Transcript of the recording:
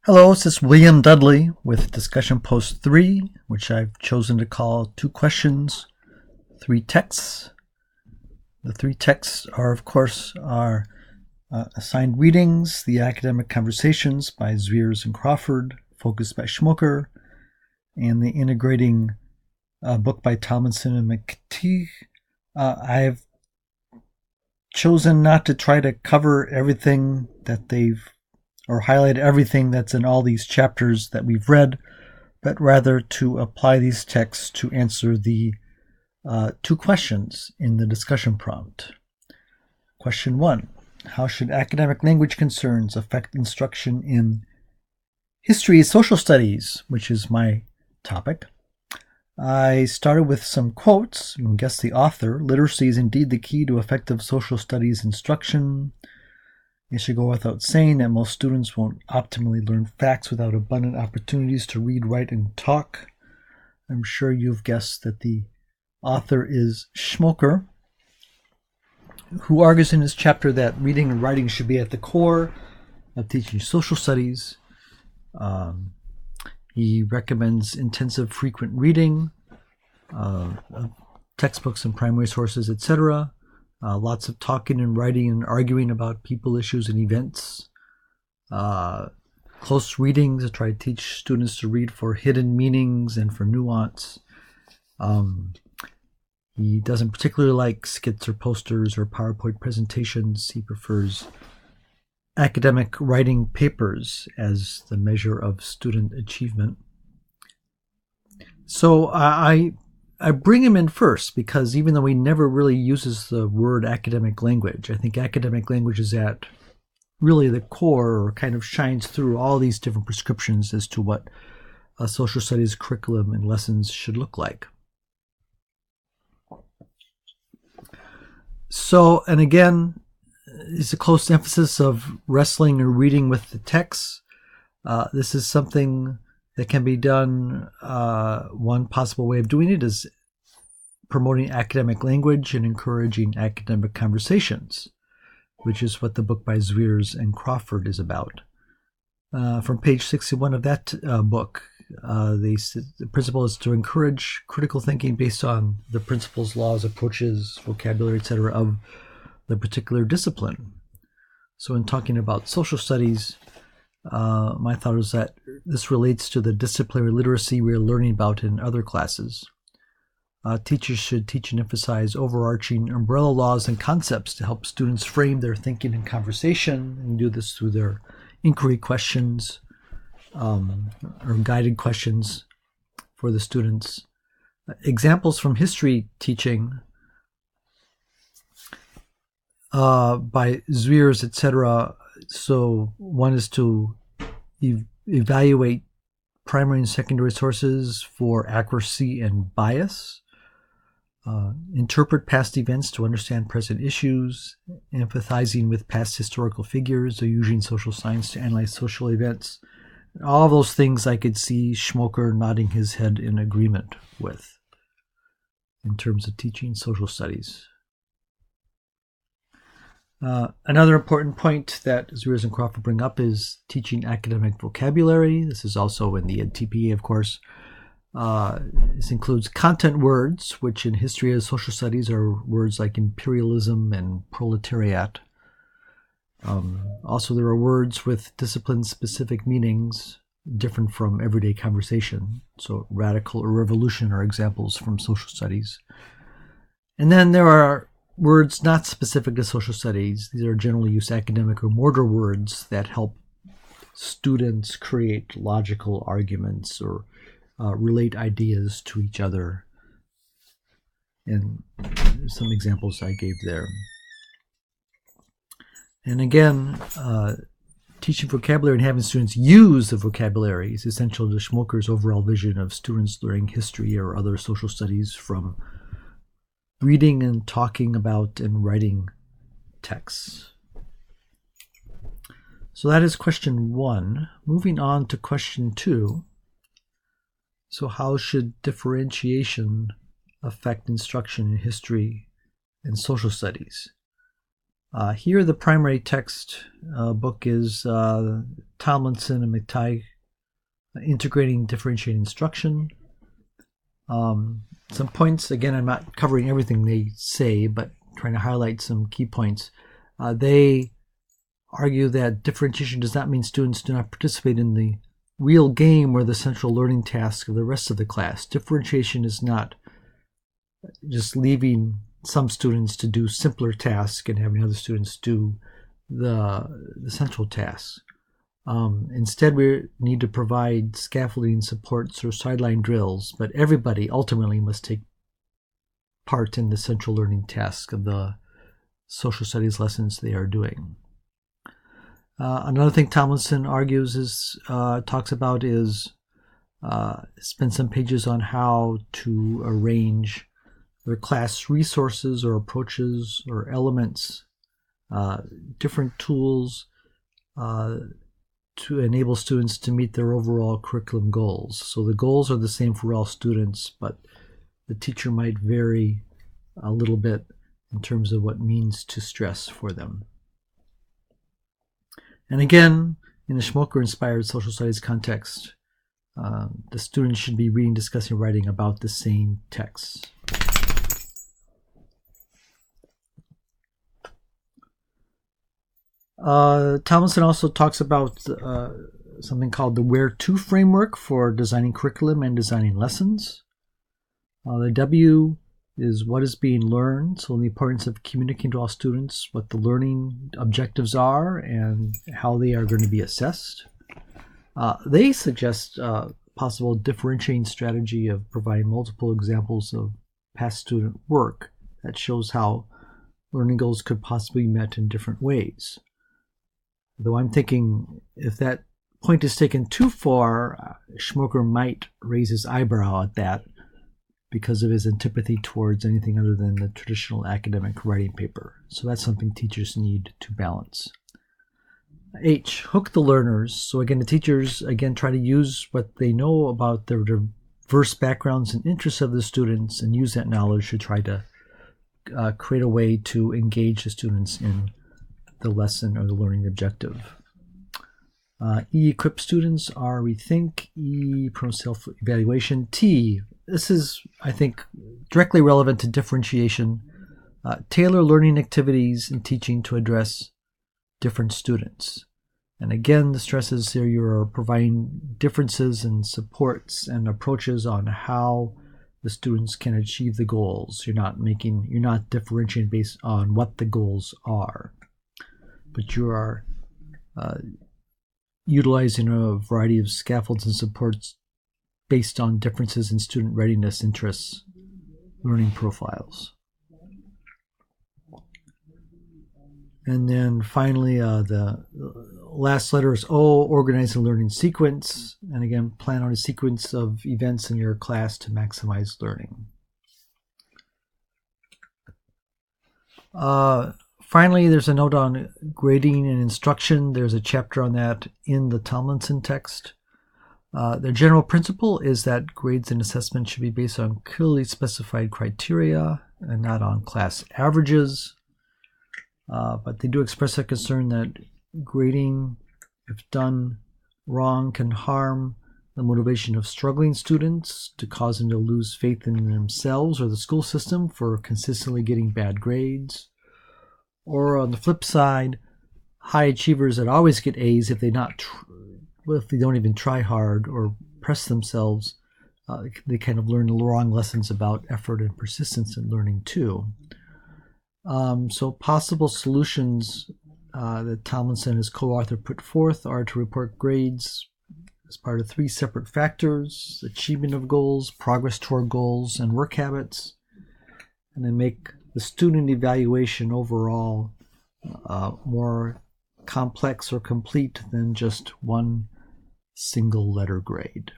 Hello, this is William Dudley with discussion post 3, which I've chosen to call 2 questions, 3 texts. The 3 texts are, of course, assigned readings, the academic conversations by Zweers and Crawford, focused by Schmoker, and the integrating book by Tomlinson and McTeague. I've chosen not to try to cover everything that or highlight everything that's in all these chapters that we've read, but rather to apply these texts to answer the 2 questions in the discussion prompt. Question 1. How should academic language concerns affect instruction in history and social studies, which is my topic? I started with some quotes. You can guess the author. Literacy is indeed the key to effective social studies instruction. It should go without saying that most students won't optimally learn facts without abundant opportunities to read, write, and talk. I'm sure you've guessed that the author is Schmoker, who argues in his chapter that reading and writing should be at the core of teaching social studies. He recommends intensive, frequent reading of textbooks and primary sources, etc. Lots of talking and writing and arguing about people, issues, and events. Close readings to try to teach students to read for hidden meanings and for nuance. He doesn't particularly like skits or posters or PowerPoint presentations. He prefers academic writing papers as the measure of student achievement. So I bring him in first because even though he never really uses the word academic language, I think academic language is at really the core, or kind of shines through all these different prescriptions as to what a social studies curriculum and lessons should look like. So, and again, it's a close emphasis of wrestling or reading with the text. This is something that can be done. One possible way of doing it is promoting academic language and encouraging academic conversations, which is what the book by Zweers and Crawford is about. From page 61 of that book, the principle is to encourage critical thinking based on the principles, laws, approaches, vocabulary, etc. of the particular discipline. So in talking about social studies, my thought is that this relates to the disciplinary literacy we're learning about in other classes. Teachers should teach and emphasize overarching umbrella laws and concepts to help students frame their thinking and conversation, and do this through their inquiry questions or guided questions for the students. Examples from history teaching by Zweers, etc. So one is to evaluate primary and secondary sources for accuracy and bias. Interpret past events to understand present issues, empathizing with past historical figures, or using social science to analyze social events. All those things I could see Schmoker nodding his head in agreement with in terms of teaching social studies. Another important point that Zweers and Crawford bring up is teaching academic vocabulary. This is also in the TPA, of course. This includes content words, which in history and social studies are words like imperialism and proletariat. Also, there are words with discipline-specific meanings different from everyday conversation. So radical or revolution are examples from social studies. And then there are words not specific to social studies. These are generally used academic or mortar words that help students create logical arguments or relate ideas to each other. And some examples I gave there. And again, teaching vocabulary and having students use the vocabulary is essential to Schmoker's overall vision of students learning history or other social studies from reading and talking about and writing texts. So that is question 1. Moving on to question 2. So how should differentiation affect instruction in history and social studies? Here the primary text book is Tomlinson and McTighe, integrating differentiated instruction. Some points, again, I'm not covering everything they say, but trying to highlight some key points. They argue that differentiation does not mean students do not participate in the real game or the central learning task of the rest of the class. Differentiation is not just leaving some students to do simpler tasks and having other students do the central tasks. Instead, we need to provide scaffolding supports or sideline drills, but everybody ultimately must take part in the central learning task of the social studies lessons they are doing. Another thing Tomlinson argues talks about is spend some pages on how to arrange their class resources or approaches or elements, different tools to enable students to meet their overall curriculum goals. So the goals are the same for all students, but the teacher might vary a little bit in terms of what means to stress for them. And again, in a schmoker-inspired social studies context, the students should be reading, discussing, writing about the same texts. Tomlinson also talks about something called the Where-To framework for designing curriculum and designing lessons. The W is what is being learned, so the importance of communicating to all students what the learning objectives are and how they are going to be assessed. They suggest a possible differentiating strategy of providing multiple examples of past student work that shows how learning goals could possibly be met in different ways. Though I'm thinking if that point is taken too far, Schmoker might raise his eyebrow at that because of his antipathy towards anything other than the traditional academic writing paper. So that's something teachers need to balance. H, hook the learners. So again, the teachers, try to use what they know about the diverse backgrounds and interests of the students and use that knowledge to try to create a way to engage the students in the lesson or the learning objective. E, equip students. R, rethink. E, promote self-evaluation. T, this is, I think, directly relevant to differentiation. Tailor learning activities and teaching to address different students. And again, the stress is here you're providing differences and supports and approaches on how the students can achieve the goals. You're not differentiating based on what the goals are, but you are utilizing a variety of scaffolds and supports based on differences in student readiness, interests, learning profiles. And then finally, the last letter is O, organize a learning sequence. And again, plan on a sequence of events in your class to maximize learning. Finally, there's a note on grading and instruction. There's a chapter on that in the Tomlinson text. The general principle is that grades and assessment should be based on clearly specified criteria and not on class averages. But they do express a concern that grading, if done wrong, can harm the motivation of struggling students, to cause them to lose faith in themselves or the school system for consistently getting bad grades. Or on the flip side, high achievers that always get A's, if they don't even try hard or press themselves, they kind of learn the wrong lessons about effort and persistence in learning too. So possible solutions that Tomlinson and his co-author put forth are to report grades as part of 3 separate factors: achievement of goals, progress toward goals, and work habits, and then make the student evaluation overall more complex or complete than just one single letter grade.